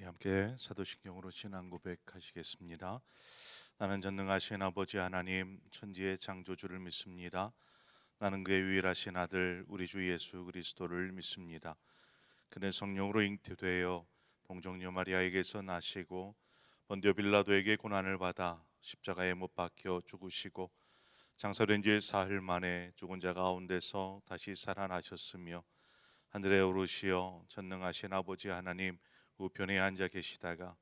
함께 사도신경으로 신앙 고백하시겠습니다. 나는 전능하신 아버지 하나님 천지의 창조주를 믿습니다. 나는 그의 유일하신 아들 우리 주 예수 그리스도를 믿습니다. 그는 성령으로 잉태되어 동정녀 마리아에게서 나시고 본디오 빌라도에게 고난을 받아 십자가에 못 박혀 죽으시고 장사된 지 사흘 만에 죽은 자 가운데서 다시 살아나셨으며 하늘에 오르시어 전능하신 아버지 하나님 우편에 앉아 계시다가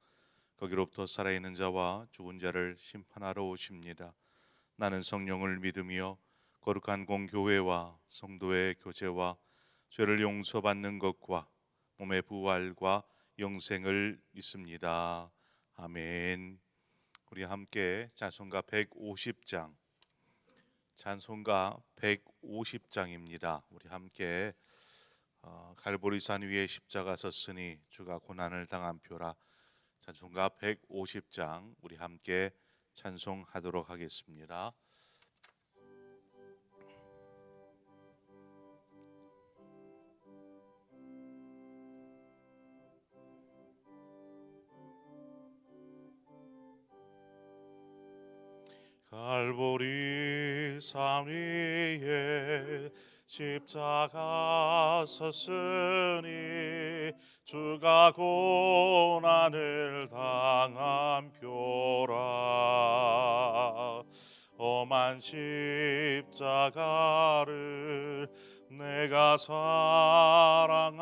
거기로부터 살아있는 자와 죽은 자를 심판하러 오십니다. 나는 성령을 믿으며 거룩한 공교회와 성도의 교제와 죄를 용서받는 것과 몸의 부활과 영생을 믿습니다. 아멘. 우리 함께 찬송가 150장, 찬송가 150장입니다. 우리 함께 갈보리산 위에 십자가 섰으니 주가 고난을 당한 표라. 찬송가 150장 우리 함께 찬송하도록 하겠습니다. 갈보리산 위에 십자가 섰으니 주가 고난을 당한 표라. 험한 십자가를 내가 사랑함을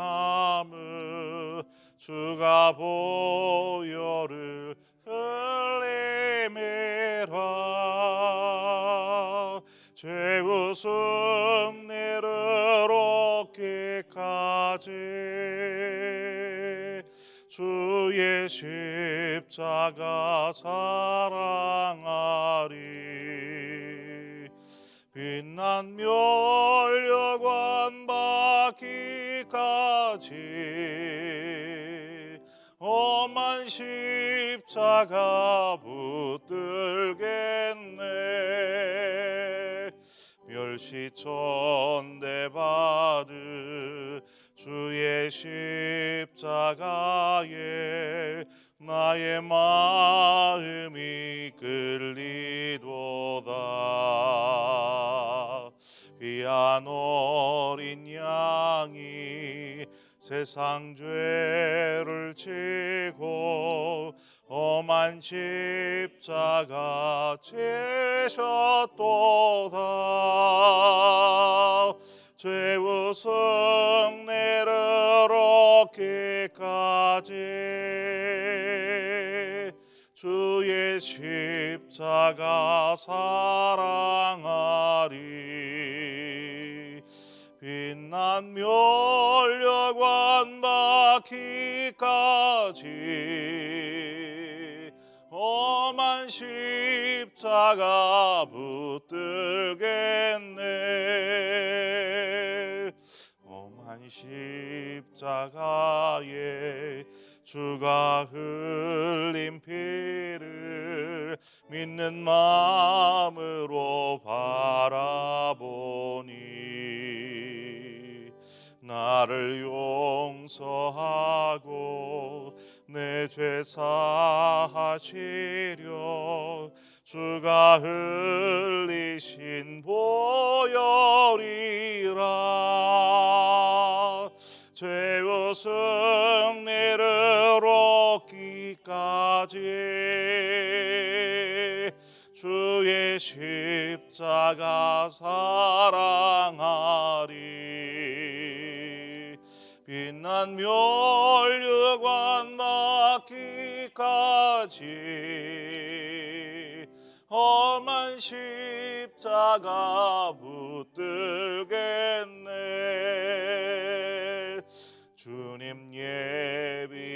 주가 보혈을 흘리매라. 죄우승 내를 얻기까지 주의 십자가 사랑하리. 빛난 멸류관 받기까지 험한 십자가 붙들겠네. 멸시천대 받을 주의 십자가에 나의 마음이 끌리도다. 귀한 어린 양이 세상 죄를 지고 험한 십자가 지셨도다. 죄우승 내를 얻기까지 주의 십자가 사랑하리. 빛난 멸류관 받기까지 험한 십자가 붙들겠네. 험한 십자가에 주가 흘린 피를 믿는 마음으로 바라보니 나를 용서하고 내 죄 사하시려 주가 흘리신 보혈이라. 죄우승 내를 얻기까지 주의 십자가 사랑하리. 빛난 멸류관 받기까지 험한 십자가 붙들겠네. 주님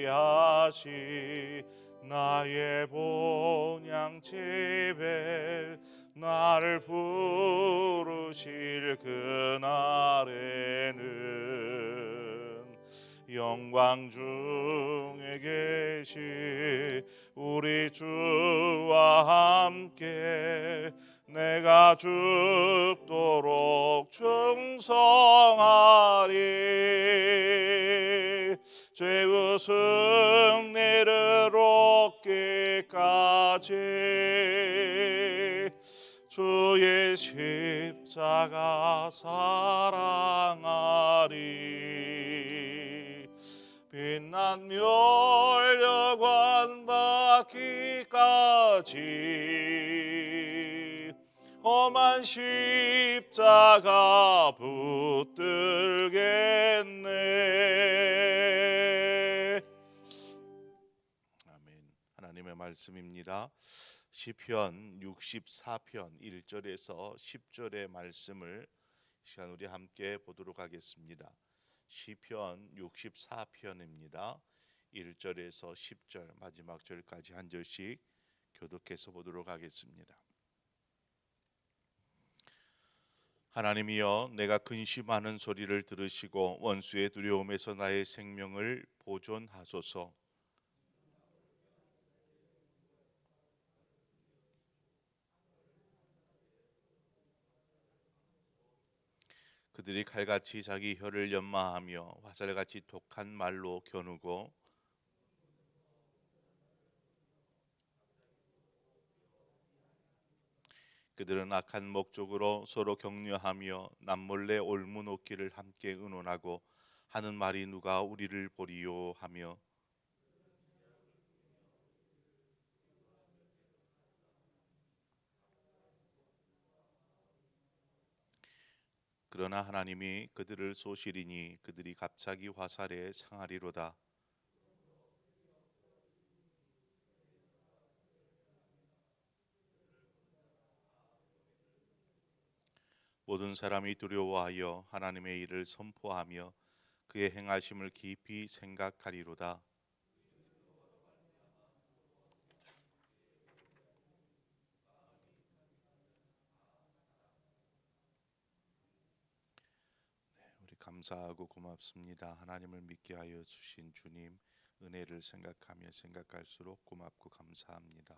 예비하시 나의 본향 집에 나를 부르실 그날에는 영광 중에 계시 우리 주와 함께 내가 죽도록 충성하리. 죄우승 내를 이르기까지 주의 십자가 사랑하리. 빛난 멸류관 받기까지 험한 십자가 붙들겠네. 아멘. 하나님의 말씀입니다. 시편 64편 1절에서 10절의 말씀을 시간 우리 함께 보도록 하겠습니다. 시편 64편입니다. 1절에서 10절 마지막 절까지 한 절씩 교독해서 보도록 하겠습니다. 하나님이여, 내가 근심하는 소리를 들으시고 원수의 두려움에서 나의 생명을 보존하소서. 그들이 칼같이 자기 혀를 연마하며 화살같이 독한 말로 겨누고 그들은 악한 목적으로 서로 격려하며 남몰래 올무놓기를 함께 의논하고 하는 말이 누가 우리를 보리요 하며 그러나 하나님이 그들을 쏘시리니 그들이 갑자기 화살에 상하리로다. 모든 사람이 두려워하여 하나님의 일을 선포하며 그의 행하심을 깊이 생각하리로다. 우리 감사하고 고맙습니다. 하나님을 믿게 하여 주신 주님 은혜를 생각하며 생각할수록 고맙고 감사합니다.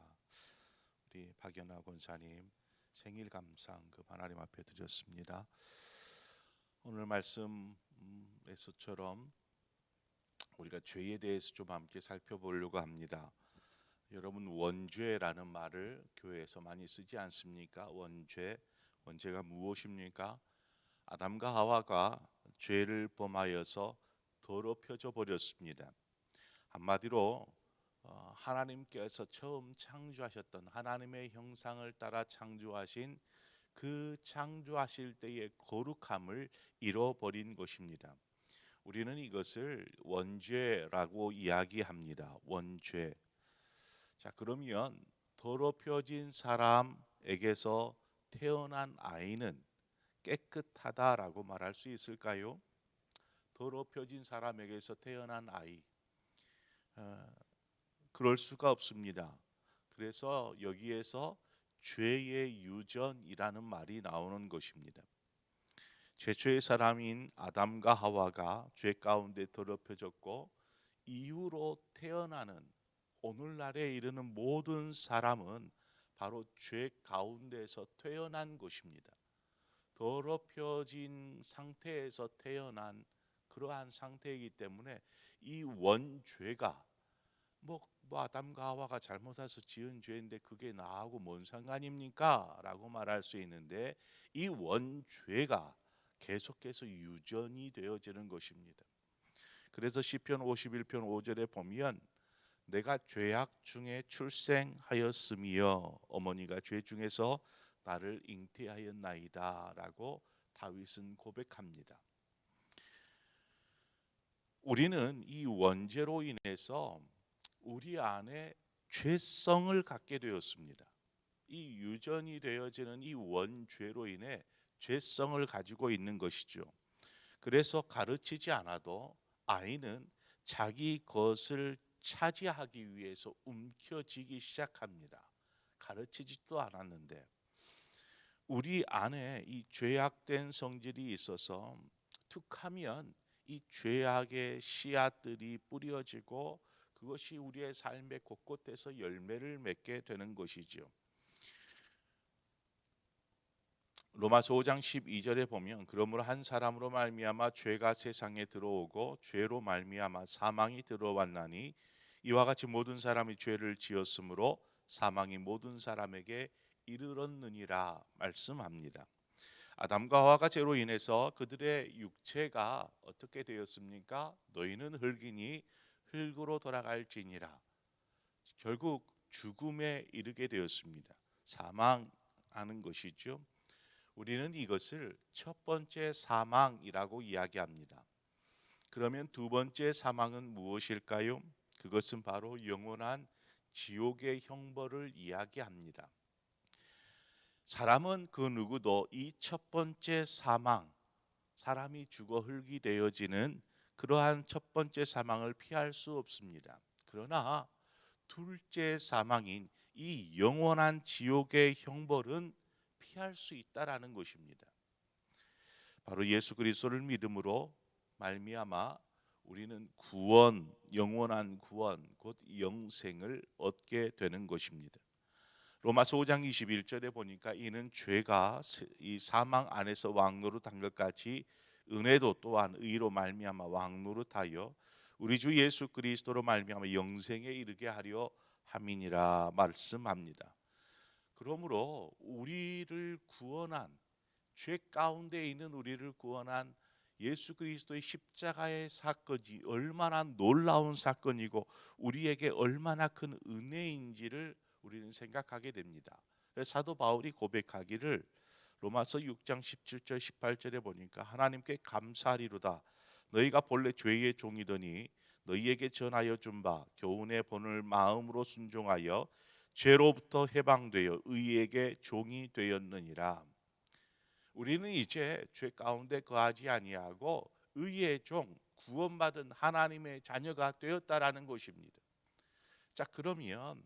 우리 박연아 권사님 생일 감사헌금 하나님 앞에 드렸습니다. 오늘 말씀에서처럼 우리가 죄에 대해서 좀 함께 살펴보려고 합니다. 여러분, 원죄라는 말을 교회에서 많이 쓰지 않습니까? 원죄가 무엇입니까? 아담과 하와가 죄를 범하여서 더럽혀져 버렸습니다. 한마디로 하나님께서 처음 창조하셨던 하나님의 형상을 따라 창조하신 그 창조하실 때의 거룩함을 잃어버린 것입니다. 우리는 이것을 원죄라고 이야기합니다. 원죄. 자, 그러면 더럽혀진 사람에게서 태어난 아이는 깨끗하다라고 말할 수 있을까요? 더럽혀진 사람에게서 태어난 아이, 그럴 수가 없습니다. 그래서 여기에서 죄의 유전이라는 말이 나오는 것입니다. 최초의 사람인 아담과 하와가 죄 가운데 더럽혀졌고 이후로 태어나는 오늘날에 이르는 모든 사람은 바로 죄 가운데서 태어난 것입니다. 더럽혀진 상태에서 태어난 그러한 상태이기 때문에 이 원죄가 뭐 아담과 하와가 잘못해서 지은 죄인데 그게 나하고 뭔 상관입니까? 라고 말할 수 있는데 이 원죄가 계속해서 유전이 되어지는 것입니다. 그래서 시편 51편 5절에 보면 내가 죄악 중에 출생하였으며 어머니가 죄 중에서 나를 잉태하였나이다 라고 다윗은 고백합니다. 우리는 이 원죄로 인해서 우리 안에 죄성을 갖게 되었습니다. 이 유전이 되어지는 이 원죄로 인해 죄성을 가지고 있는 것이죠. 그래서 가르치지 않아도 아이는 자기 것을 차지하기 위해서 움켜쥐기 시작합니다. 가르치지도 않았는데 우리 안에 이 죄악된 성질이 있어서 툭하면 이 죄악의 씨앗들이 뿌려지고 그것이 우리의 삶의 곳곳에서 열매를 맺게 되는 것이죠. 로마서 5장 12절에 보면 그러므로 한 사람으로 말미암아 죄가 세상에 들어오고 죄로 말미암아 사망이 들어왔나니 이와 같이 모든 사람이 죄를 지었으므로 사망이 모든 사람에게 이르렀느니라 말씀합니다. 아담과 하와가 죄로 인해서 그들의 육체가 어떻게 되었습니까? 너희는 흙이니 흙으로 돌아갈지니라. 결국 죽음에 이르게 되었습니다. 사망하는 것이죠. 우리는 이것을 첫 번째 사망이라고 이야기합니다. 그러면 두 번째 사망은 무엇일까요? 그것은 바로 영원한 지옥의 형벌을 이야기합니다. 사람은 그 누구도 이 첫 번째 사망, 사람이 죽어 흙이 되어지는 그러한 첫 번째 사망을 피할 수 없습니다. 그러나 둘째 사망인 이 영원한 지옥의 형벌은 피할 수 있다라는 것입니다. 바로 예수 그리스도를 믿음으로 말미암아 우리는 구원, 영원한 구원, 곧 영생을 얻게 되는 것입니다. 로마서 5장 21절에 보니까 이는 죄가 이 사망 안에서 왕노릇한 것 같이 은혜도 또한 의로 말미암아 왕노릇하여 우리 주 예수 그리스도로 말미암아 영생에 이르게 하려 함이니라 말씀합니다. 그러므로 우리를 구원한 죄 가운데 있는 우리를 구원한 예수 그리스도의 십자가의 사건이 얼마나 놀라운 사건이고 우리에게 얼마나 큰 은혜인지를 우리는 생각하게 됩니다. 그래서 사도 바울이 고백하기를 로마서 6장 17절 18절에 보니까 하나님께 감사하리로다. 너희가 본래 죄의 종이더니 너희에게 전하여 준 바 교훈의 본을 마음으로 순종하여 죄로부터 해방되어 의에게 종이 되었느니라. 우리는 이제 죄 가운데 거하지 아니하고 의의 종, 구원받은 하나님의 자녀가 되었다라는 것입니다. 자, 그러면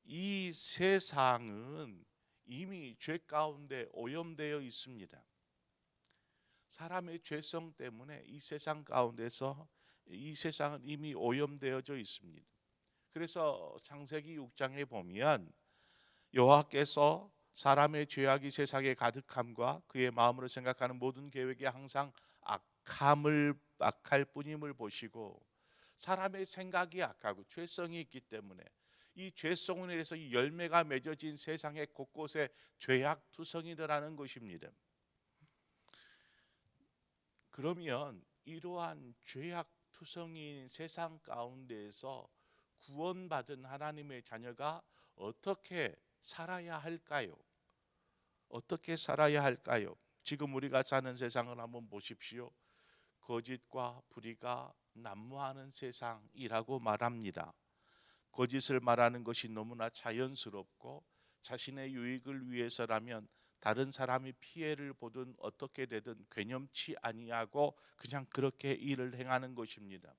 이 세상은 이미 죄 가운데 오염되어 있습니다. 사람의 죄성 때문에 이 세상 가운데서 이 세상은 이미 오염되어져 있습니다. 그래서 창세기 6장에 보면 여호와께서 사람의 죄악이 세상에 가득함과 그의 마음으로 생각하는 모든 계획에 항상 악할 뿐임을 보시고 사람의 생각이 악하고 죄성이 있기 때문에 이 죄성으로 인해서 이 열매가 맺어진 세상의 곳곳에 죄악투성이더라는 것입니다. 그러면 이러한 죄악투성인 세상 가운데에서 구원받은 하나님의 자녀가 어떻게 살아야 할까요? 어떻게 살아야 할까요? 지금 우리가 사는 세상을 한번 보십시오. 거짓과 불의가 난무하는 세상이라고 말합니다. 거짓을 말하는 것이 너무나 자연스럽고 자신의 유익을 위해서라면 다른 사람이 피해를 보든 어떻게 되든 괴념치 아니하고 그냥 그렇게 일을 행하는 것입니다.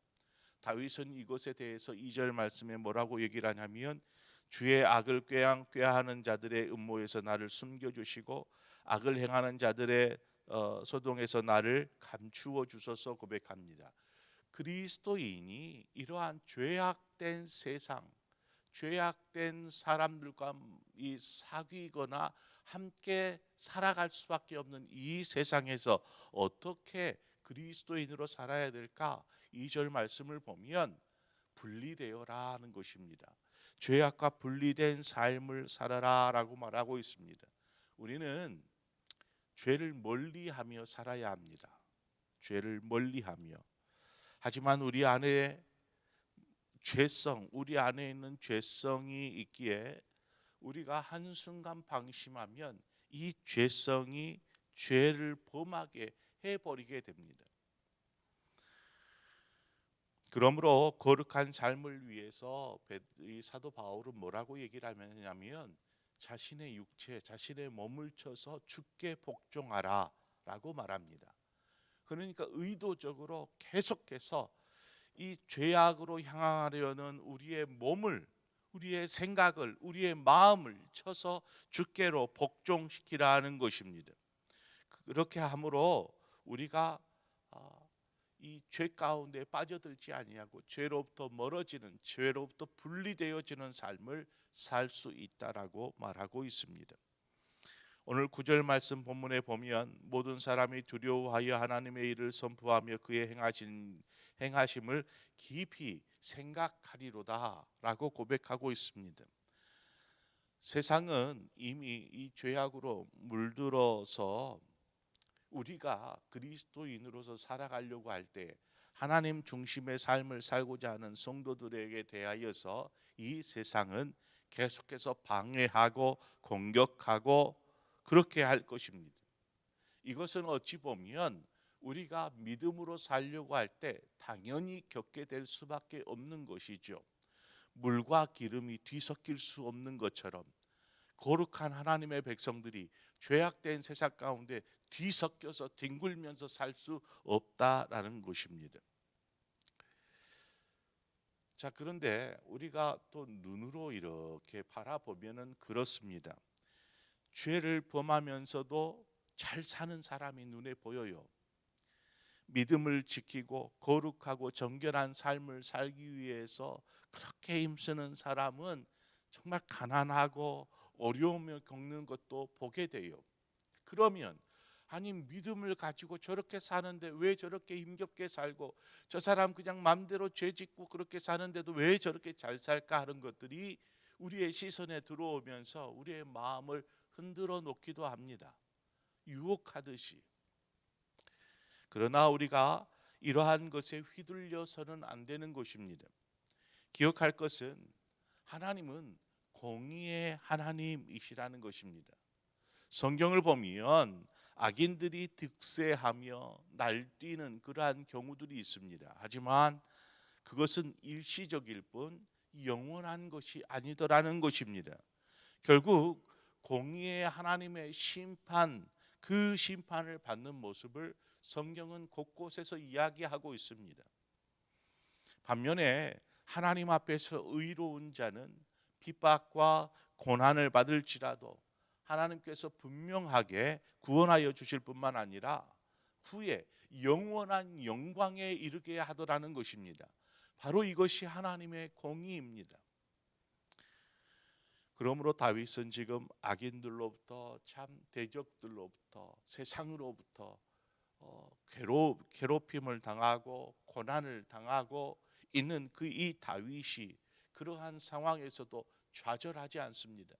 다윗은 이것에 대해서 2절 말씀에 뭐라고 얘기를 하냐면 주의 악을 꾀하는 자들의 음모에서 나를 숨겨주시고 악을 행하는 자들의 소동에서 나를 감추어 주소서 고백합니다. 그리스도인이 이러한 죄악된 세상, 죄악된 사람들과 이 사귀거나 함께 살아갈 수밖에 없는 이 세상에서 어떻게 그리스도인으로 살아야 될까? 2절 말씀을 보면 분리되어라는 것입니다. 죄악과 분리된 삶을 살아라라고 말하고 있습니다. 우리는 죄를 멀리하며 살아야 합니다. 죄를 멀리하며. 하지만 우리 안에 우리 안에 있는 죄성이 있기에 우리가 한순간 방심하면 이 죄성이 죄를 범하게 해버리게 됩니다. 그러므로 거룩한 삶을 위해서 이 사도 바울은 뭐라고 얘기를 하냐면 자신의 육체, 자신의 몸을 쳐서 주께 복종하라 라고 말합니다. 그러니까 의도적으로 계속해서 이 죄악으로 향하려는 우리의 몸을, 우리의 생각을, 우리의 마음을 쳐서 주께로 복종시키라는 것입니다. 그렇게 함으로 우리가 이 죄 가운데 빠져들지 아니하고 죄로부터 멀어지는, 죄로부터 분리되어지는 삶을 살 수 있다라고 말하고 있습니다. 오늘 9절 말씀 본문에 보면 모든 사람이 두려워하여 하나님의 일을 선포하며 그의 행하심을 깊이 생각하리로다라고 고백하고 있습니다. 세상은 이미 이 죄악으로 물들어서 우리가 그리스도인으로서 살아가려고 할 때 하나님 중심의 삶을 살고자 하는 성도들에게 대하여서 이 세상은 계속해서 방해하고 공격하고 그렇게 할 것입니다. 이것은 어찌 보면 우리가 믿음으로 살려고 할 때 당연히 겪게 될 수밖에 없는 것이죠. 물과 기름이 뒤섞일 수 없는 것처럼 거룩한 하나님의 백성들이 죄악된 세상 가운데 뒤섞여서 뒹굴면서 살 수 없다라는 것입니다. 자, 그런데 우리가 또 눈으로 이렇게 바라보면은 그렇습니다. 죄를 범하면서도 잘 사는 사람이 눈에 보여요. 믿음을 지키고 거룩하고 정결한 삶을 살기 위해서 그렇게 힘쓰는 사람은 정말 가난하고 어려움을 겪는 것도 보게 돼요. 그러면 아니 믿음을 가지고 저렇게 사는데 왜 저렇게 힘겹게 살고 저 사람 그냥 맘대로 죄 짓고 그렇게 사는데도 왜 저렇게 잘 살까 하는 것들이 우리의 시선에 들어오면서 우리의 마음을 흔들어 놓기도 합니다. 유혹하듯이. 그러나 우리가 이러한 것에 휘둘려서는 안 되는 것입니다. 기억할 것은 하나님은 공의의 하나님이시라는 것입니다. 성경을 보면 악인들이 득세하며 날뛰는 그러한 경우들이 있습니다. 하지만 그것은 일시적일 뿐 영원한 것이 아니더라는 것입니다. 결국 공의의 하나님의 심판, 그 심판을 받는 모습을 성경은 곳곳에서 이야기하고 있습니다. 반면에 하나님 앞에서 의로운 자는 핍박과 고난을 받을지라도 하나님께서 분명하게 구원하여 주실 뿐만 아니라 후에 영원한 영광에 이르게 하더라는 것입니다. 바로 이것이 하나님의 공의입니다. 그러므로 다윗은 지금 악인들로부터 참 대적들로부터 세상으로부터 괴롭힘을 당하고 고난을 당하고 있는 그 이 다윗이 그러한 상황에서도 좌절하지 않습니다.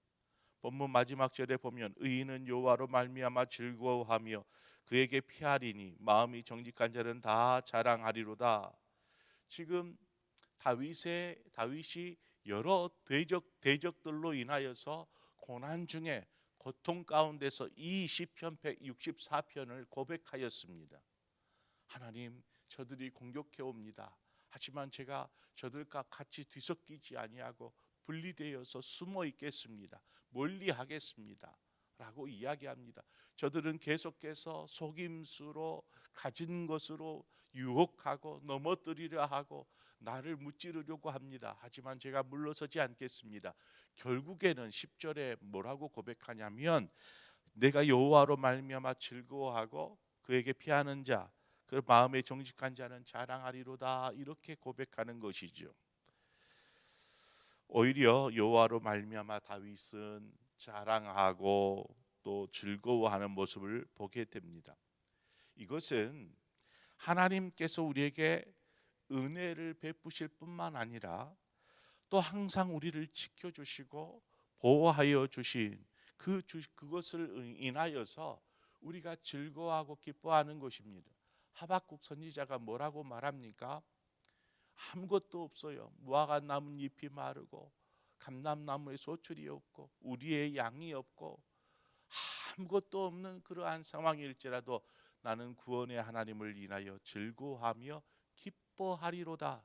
본문 마지막 절에 보면 의인은 여호와로 말미암아 즐거워하며 그에게 피하리니 마음이 정직한 자는 다 자랑하리로다. 지금 다윗이 여러 대적들로 인하여서 고난 중에 고통 가운데서 이 시편 164편을 고백하였습니다. 하나님, 저들이 공격해 옵니다. 하지만 제가 저들과 같이 뒤섞이지 아니하고 분리되어서 숨어 있겠습니다. 멀리 하겠습니다. 라고 이야기합니다. 저들은 계속해서 속임수로 가진 것으로 유혹하고 넘어뜨리려 하고 나를 무찌르려고 합니다. 하지만 제가 물러서지 않겠습니다. 결국에는 10절에 뭐라고 고백하냐면 내가 여호와로 말미암아 즐거워하고 그에게 피하는 자 그 마음에 정직한 자는 자랑하리로다 이렇게 고백하는 것이죠. 오히려 여호와로 말미암아 다윗은 자랑하고 또 즐거워하는 모습을 보게 됩니다. 이것은 하나님께서 우리에게 은혜를 베푸실 뿐만 아니라 또 항상 우리를 지켜주시고 보호하여 주신 그것을 인하여서 우리가 즐거워하고 기뻐하는 것입니다. 하박국 선지자가 뭐라고 말합니까? 아무것도 없어요. 무화과 나뭇잎이 마르고 감람나무에 소출이 없고 우리의 양이 없고 아무것도 없는 그러한 상황일지라도 나는 구원의 하나님을 인하여 즐거워하며 기뻐하리로다.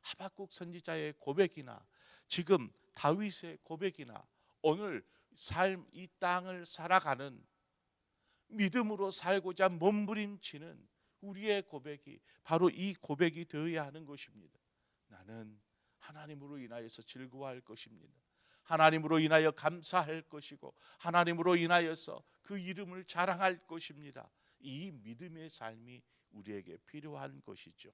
하박국 선지자의 고백이나 지금 다윗의 고백이나 오늘 이 땅을 살아가는 믿음으로 살고자 몸부림치는 우리의 고백이 바로 이 고백이 되어야 하는 것입니다. 나는 하나님으로 인하여서 즐거워할 것입니다. 하나님으로 인하여 감사할 것이고 하나님으로 인하여서 그 이름을 자랑할 것입니다. 이 믿음의 삶이 우리에게 필요한 것이죠.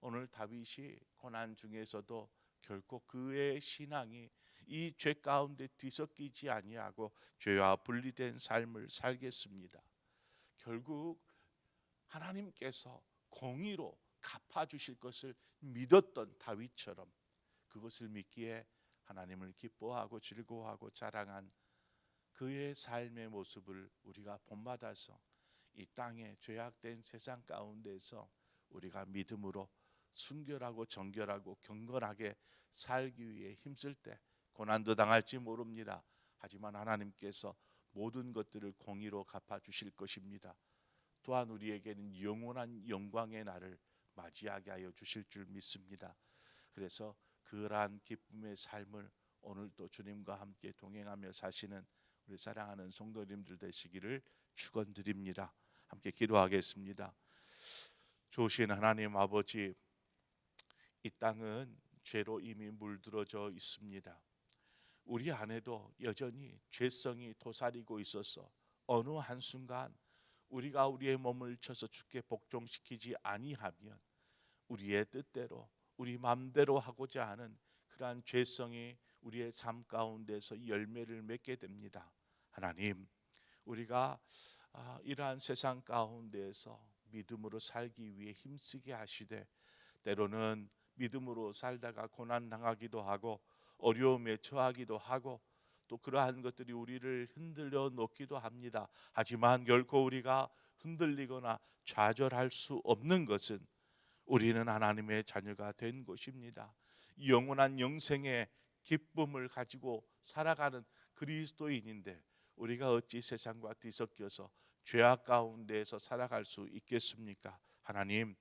오늘 다윗이 고난 중에서도 결코 그의 신앙이 이 죄 가운데 뒤섞이지 아니하고 죄와 분리된 삶을 살겠습니다. 결국 하나님께서 공의로 갚아주실 것을 믿었던 다윗처럼 그것을 믿기에 하나님을 기뻐하고 즐거워하고 자랑한 그의 삶의 모습을 우리가 본받아서 이 땅에 죄악된 세상 가운데서 우리가 믿음으로 순결하고 정결하고 경건하게 살기 위해 힘쓸 때 고난도 당할지 모릅니다. 하지만 하나님께서 모든 것들을 공의로 갚아주실 것입니다. 또한 우리에게는 영원한 영광의 날을 맞이하게 하여 주실 줄 믿습니다. 그래서 그러한 기쁨의 삶을 오늘도 주님과 함께 동행하며 사시는 우리 사랑하는 성도님들 되시기를 축원드립니다. 함께 기도하겠습니다. 좋으신 하나님 아버지, 이 땅은 죄로 이미 물들어져 있습니다. 우리 안에도 여전히 죄성이 도사리고 있어서 어느 한순간 우리가 우리의 몸을 쳐서 주께 복종시키지 아니하면 우리의 뜻대로 우리 마음대로 하고자 하는 그러한 죄성이 우리의 삶 가운데서 열매를 맺게 됩니다. 하나님, 우리가 이러한 세상 가운데에서 믿음으로 살기 위해 힘쓰게 하시되 때로는 믿음으로 살다가 고난당하기도 하고 어려움에 처하기도 하고 또 그러한 것들이 우리를 흔들려 놓기도 합니다. 하지만 결코 우리가 흔들리거나 좌절할 수 없는 것은 우리는 하나님의 자녀가 된 것입니다. 영원한 영생의 기쁨을 가지고 살아가는 그리스도인인데 우리가 어찌 세상과 뒤섞여서 죄악 가운데에서 살아갈 수 있겠습니까? 하나님,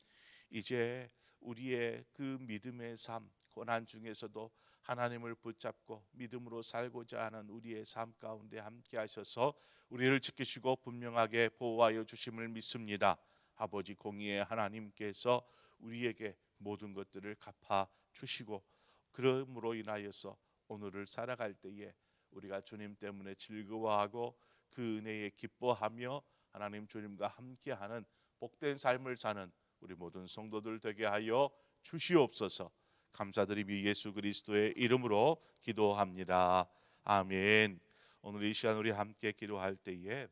이제 우리의 그 믿음의 삶, 고난 중에서도 하나님을 붙잡고 믿음으로 살고자 하는 우리의 삶 가운데 함께 하셔서 우리를 지키시고 분명하게 보호하여 주심을 믿습니다. 아버지 공의의 하나님께서 우리에게 모든 것들을 갚아 주시고 그러므로 인하여서 오늘을 살아갈 때에 우리가 주님 때문에 즐거워하고 그 은혜에 기뻐하며 하나님 주님과 함께하는 복된 삶을 사는 우리 모든 성도들 되게 하여 주시옵소서. 감사드리며 예수 그리스도의 이름으로 기도합니다. 아멘. 오늘 이 시간 우리 함께 기도할 때에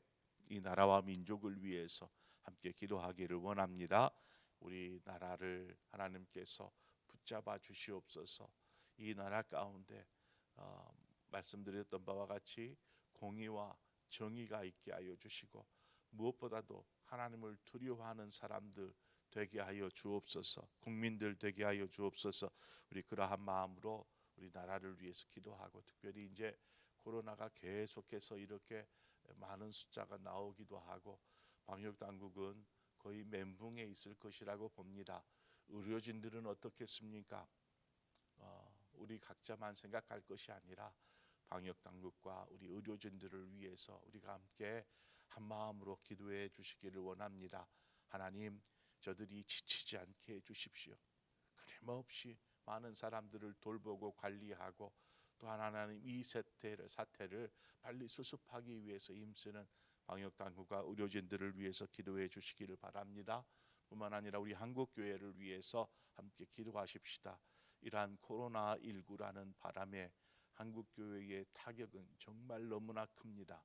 이 나라와 민족을 위해서 함께 기도하기를 원합니다. 우리 나라를 하나님께서 붙잡아 주시옵소서. 이 나라 가운데 말씀드렸던 바와 같이 공의와 정의가 있게 하여 주시고 무엇보다도 하나님을 두려워하는 사람들 되게 하여 주옵소서. 국민들 되게 하여 주옵소서. 우리 그러한 마음으로 우리 나라를 위해서 기도하고 특별히 이제 코로나가 계속해서 이렇게 많은 숫자가 나오기도 하고 방역 당국은 거의 멘붕에 있을 것이라고 봅니다. 의료진들은 어떻겠습니까? 우리 각자만 생각할 것이 아니라 방역 당국과 우리 의료진들을 위해서 우리가 함께 한 마음으로 기도해 주시기를 원합니다. 하나님, 저들이 지치지 않게 해 주십시오. 끊임없이 많은 사람들을 돌보고 관리하고 또 하나님 이 사태를 빨리 수습하기 위해서 힘쓰는 방역 당국과 의료진들을 위해서 기도해 주시기를 바랍니다. 뿐만 아니라 우리 한국 교회를 위해서 함께 기도하십시다. 이러한 코로나19라는 바람에 한국 교회의 타격은 정말 너무나 큽니다.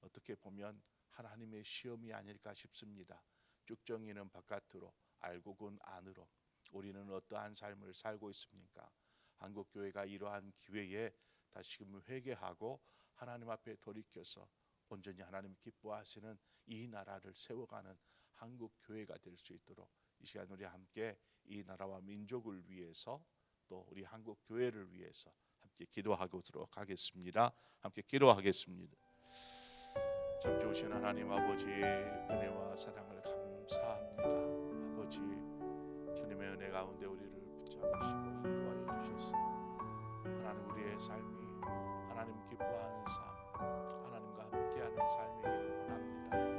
어떻게 보면 하나님의 시험이 아닐까 싶습니다. 쭉정이는 바깥으로 알곡은 안으로 우리는 어떠한 삶을 살고 있습니까? 한국 교회가 이러한 기회에 다시금 회개하고 하나님 앞에 돌이켜서 온전히 하나님 기뻐하시는 이 나라를 세워가는 한국 교회가 될 수 있도록 이 시간 우리 함께 이 나라와 민족을 위해서 또 우리 한국 교회를 위해서 함께 기도하도록 하겠습니다. 함께 기도하겠습니다. 참 좋으신 하나님 아버지 은혜와 사랑을 감사합니다. 아버지 주님의 은혜 가운데 우리를 붙잡으시고 인도하여 주셔서 하나님 우리의 삶이 하나님 기뻐하는 삶, 하나님과 함께하는 삶이기를 원합니다.